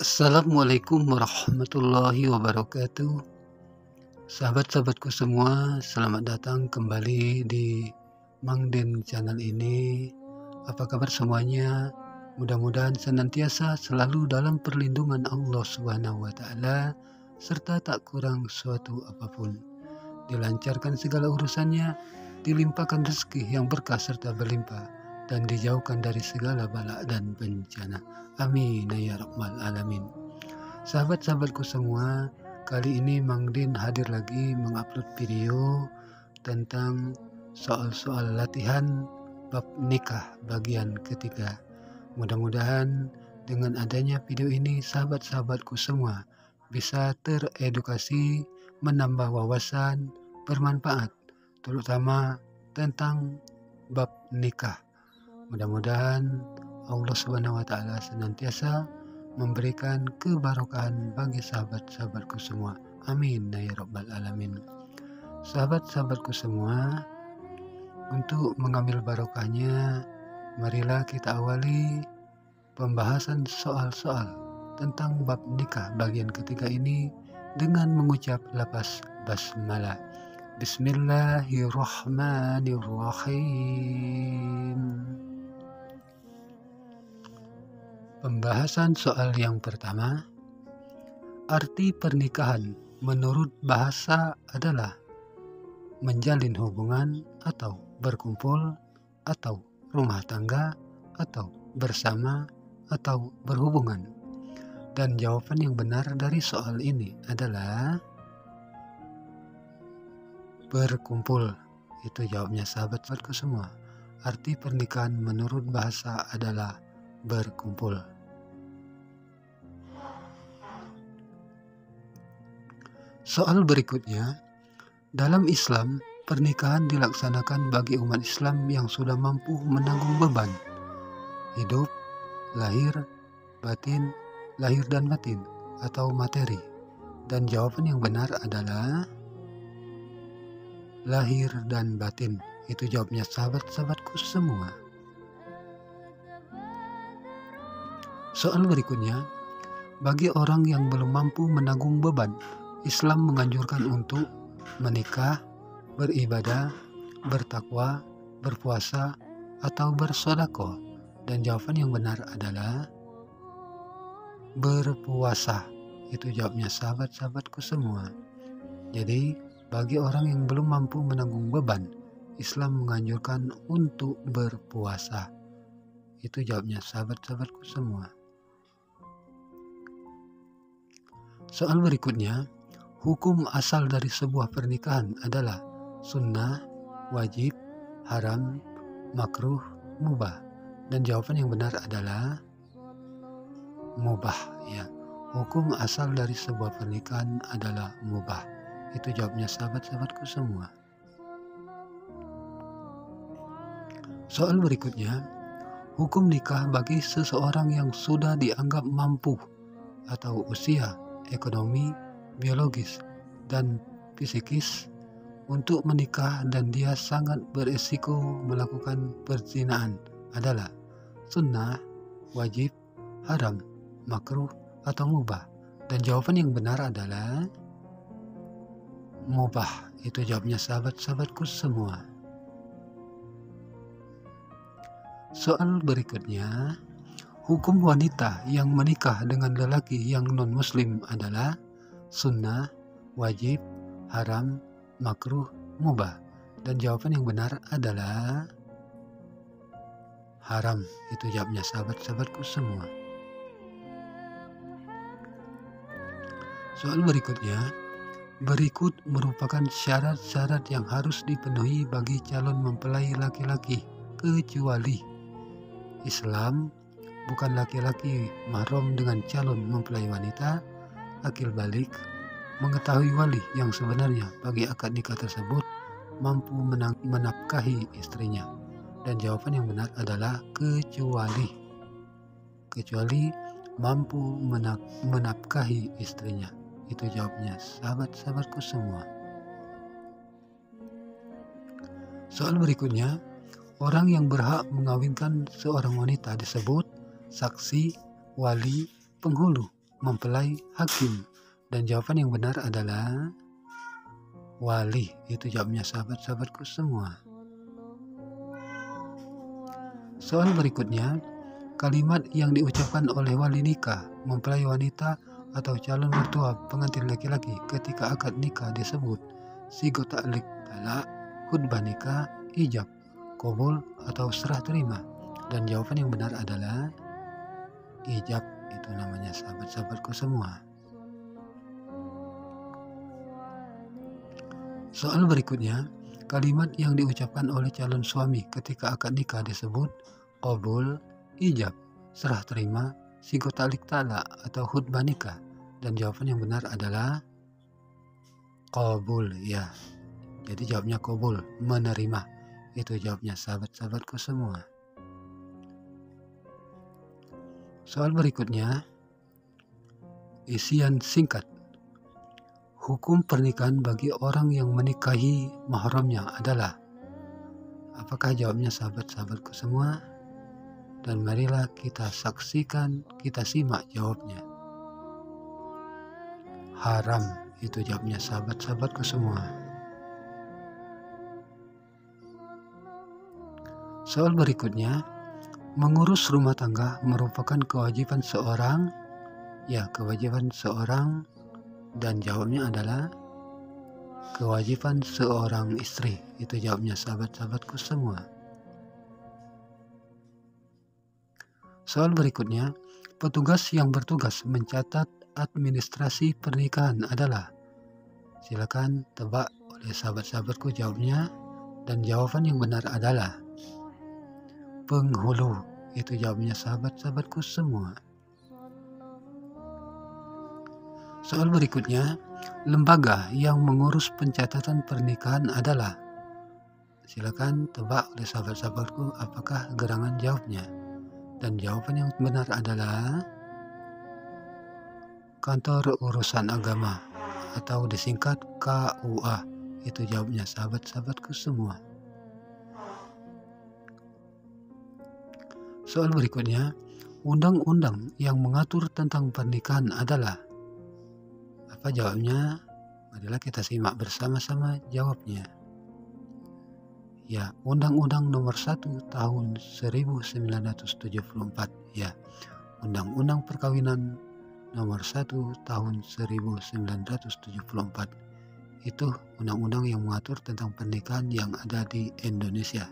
Assalamualaikum warahmatullahi wabarakatuh. Sahabat-sahabatku semua, selamat datang kembali di Mang Den channel ini. Apa kabar semuanya? Mudah-mudahan senantiasa selalu dalam perlindungan Allah Subhanahu wa taala serta tak kurang suatu apapun. Dilancarkan segala urusannya, dilimpahkan rezeki yang berkah serta berlimpah, dan dijauhkan dari segala bala dan bencana. Amin ya rabbal alamin. Sahabat-sahabatku semua, kali ini Mang Din hadir lagi mengupload video tentang soal-soal latihan bab nikah bagian ketiga. Mudah-mudahan dengan adanya video ini sahabat-sahabatku semua bisa teredukasi, menambah wawasan, bermanfaat, terutama tentang bab nikah. Mudah-mudahan Allah Subhanahu wa taala senantiasa memberikan keberkahan bagi sahabat-sahabatku semua. Amin ya rabbal alamin. Sahabat-sahabatku semua, untuk mengambil barokahnya, marilah kita awali pembahasan soal-soal tentang bab nikah bagian ketiga ini dengan mengucap lafaz basmalah. Bismillahirrahmanirrahim. Pembahasan soal yang pertama, arti pernikahan menurut bahasa adalah menjalin hubungan atau berkumpul atau rumah tangga atau bersama atau berhubungan. Dan jawaban yang benar dari soal ini adalah berkumpul. Itu jawabnya sahabat-sahabatku semua. Arti pernikahan menurut bahasa adalah berkumpul. Soal berikutnya, dalam Islam, pernikahan dilaksanakan bagi umat Islam yang sudah mampu menanggung beban hidup, lahir dan batin atau materi. Dan jawaban yang benar adalah lahir dan batin. Itu jawabnya sahabat-sahabatku semua. Soal berikutnya, bagi orang yang belum mampu menanggung beban, Islam menganjurkan untuk menikah, beribadah, bertakwa, berpuasa, atau bersedekah. Dan jawaban yang benar adalah berpuasa. Itu jawabnya sahabat-sahabatku semua. Jadi, bagi orang yang belum mampu menanggung beban, Islam menganjurkan untuk berpuasa. Itu jawabnya sahabat-sahabatku semua. Soal berikutnya, hukum asal dari sebuah pernikahan adalah sunnah, wajib, haram, makruh, mubah. Dan jawaban yang benar adalah mubah. Ya, hukum asal dari sebuah pernikahan adalah mubah. Itu jawabnya sahabat-sahabatku semua. Soal berikutnya, hukum nikah bagi seseorang yang sudah dianggap mampu atau usia, ekonomi, biologis, dan psikis untuk menikah dan dia sangat beresiko melakukan perzinahan adalah sunnah, wajib, haram, makruh, atau mubah. Dan jawaban yang benar adalah mubah. Itu jawabnya sahabat-sahabatku semua. Soal berikutnya, hukum wanita yang menikah dengan lelaki yang non-muslim adalah sunnah, wajib, haram, makruh, mubah. Dan jawaban yang benar adalah haram. Itu jawabnya sahabat-sahabatku semua. Soal berikutnya, berikut merupakan syarat-syarat yang harus dipenuhi bagi calon mempelai laki-laki, kecuali Islam, bukan laki-laki mahram dengan calon mempelai wanita, akil balik, mengetahui wali yang sebenarnya bagi akad nikah tersebut, mampu menafkahi istrinya. Dan jawaban yang benar adalah kecuali mampu menafkahi istrinya. Itu jawabnya sahabat-sahabatku semua. Soal berikutnya, orang yang berhak mengawinkan seorang wanita disebut saksi, wali, penghulu, mempelai hakim. Dan jawaban yang benar adalah wali. Itu jawabnya sahabat-sahabatku semua. Soal berikutnya, kalimat yang diucapkan oleh wali nikah, mempelai wanita atau calon mertua pengantin laki-laki ketika akad nikah disebut sigot ta'liq talak, khutbah nikah, ijab, qabul atau serah terima. Dan jawaban yang benar adalah ijab. Itu namanya sahabat-sahabatku semua. Soal berikutnya, kalimat yang diucapkan oleh calon suami ketika akad nikah disebut qabul, ijab, serah terima, sigot ta'liq talak atau khutbah nikah. Dan jawaban yang benar adalah qabul, ya. Jadi jawabnya qabul, menerima. Itu jawabnya sahabat-sahabatku semua. Soal berikutnya, isian singkat. Hukum pernikahan bagi orang yang menikahi mahramnya adalah. Apakah jawabnya sahabat-sahabatku semua? Dan marilah kita saksikan, kita simak jawabnya. Haram. Itu jawabnya sahabat-sahabatku semua. Soal berikutnya, mengurus rumah tangga merupakan kewajiban seorang. Ya, kewajiban seorang. Dan jawabnya adalah kewajiban seorang istri. Itu jawabnya sahabat-sahabatku semua. Soal berikutnya, petugas yang bertugas mencatat administrasi pernikahan adalah. Silakan tebak oleh sahabat-sahabatku jawabnya. Dan jawaban yang benar adalah penghulu. Itu jawabnya sahabat-sahabatku semua. Soal berikutnya, lembaga yang mengurus pencatatan pernikahan adalah. Silakan tebak oleh sahabat-sahabatku apakah gerangan jawabnya. Dan jawaban yang benar adalah Kantor Urusan Agama atau disingkat KUA. Itu jawabnya sahabat-sahabatku semua. Soal berikutnya, undang-undang yang mengatur tentang pernikahan adalah. Apa jawabnya? Marilah kita simak bersama-sama jawabnya. Ya, Undang-Undang Nomor 1 Tahun 1974. Ya, Undang-Undang Perkawinan Nomor 1 Tahun 1974. Itu undang-undang yang mengatur tentang pernikahan yang ada di Indonesia.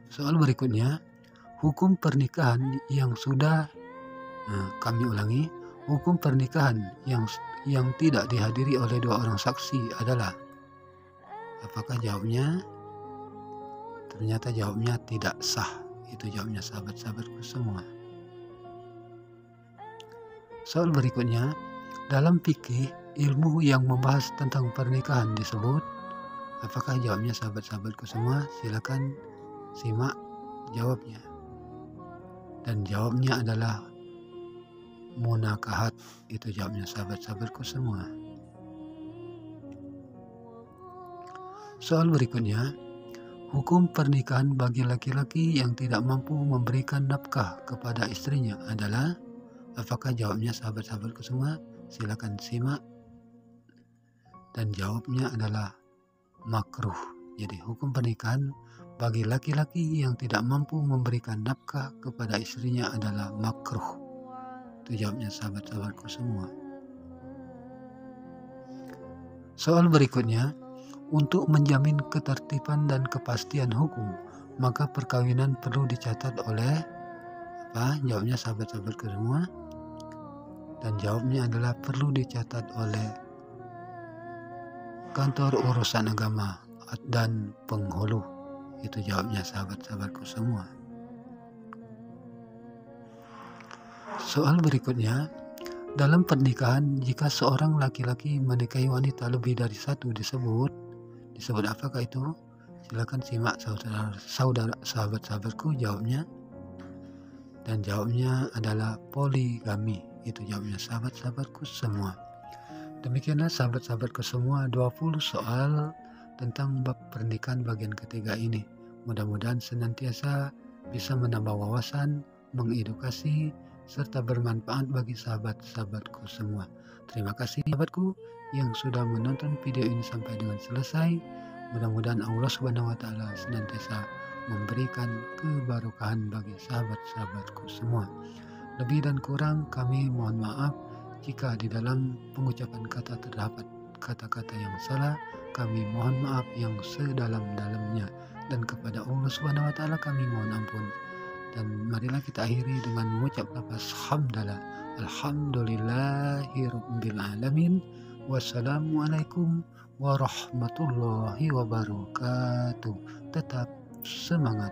Soal berikutnya, hukum pernikahan yang sudah kami ulangi, hukum pernikahan yang tidak dihadiri oleh dua orang saksi adalah. Apakah jawabnya? Ternyata jawabnya tidak sah. Itu jawabnya sahabat-sahabatku semua. Soal berikutnya, dalam fikih, ilmu yang membahas tentang pernikahan disebut. Apakah jawabnya sahabat-sahabatku semua? Silakan simak jawabnya. Dan jawabnya adalah munakahat. Itu jawabnya sahabat-sahabatku semua. Soal berikutnya, hukum pernikahan bagi laki-laki yang tidak mampu memberikan nafkah kepada istrinya adalah. Apakah jawabnya sahabat-sahabatku semua? Silakan simak. Dan jawabnya adalah makruh. Jadi hukum pernikahan bagi laki-laki yang tidak mampu memberikan nafkah kepada istrinya adalah makruh. Itu jawabnya sahabat-sahabatku semua. Soal berikutnya, untuk menjamin ketertiban dan kepastian hukum, maka perkawinan perlu dicatat oleh apa? Jawabnya sahabat-sahabatku semua. Dan jawabnya adalah perlu dicatat oleh Kantor Urusan Agama dan penghulu. Itu jawabnya sahabat-sahabatku semua. Soal berikutnya, dalam pernikahan jika seorang laki-laki menikahi wanita lebih dari satu disebut apakah itu? Silakan simak sahabat-sahabatku jawabnya. Dan jawabnya adalah poligami. Itu jawabnya sahabat-sahabatku semua. Demikianlah sahabat-sahabatku semua 20 soal tentang bab pernikahan bagian ketiga ini. Mudah-mudahan senantiasa bisa menambah wawasan, mengedukasi, serta bermanfaat bagi sahabat-sahabatku semua. Terima kasih sahabatku yang sudah menonton video ini sampai dengan selesai. Mudah-mudahan Allah Subhanahu wa taala senantiasa memberikan keberkahan bagi sahabat-sahabatku semua. Lebih dan kurang kami mohon maaf jika di dalam pengucapan kata terdapat kata-kata yang salah. Kami mohon maaf yang sedalam-dalamnya, dan kepada Allah Subhanahu wa taala kami mohon ampun. Dan marilah kita akhiri dengan mengucap lafaz hamdalah. Alhamdulillahirabbil alamin. Wassalamualaikum warahmatullahi wabarakatuh. Tetap semangat.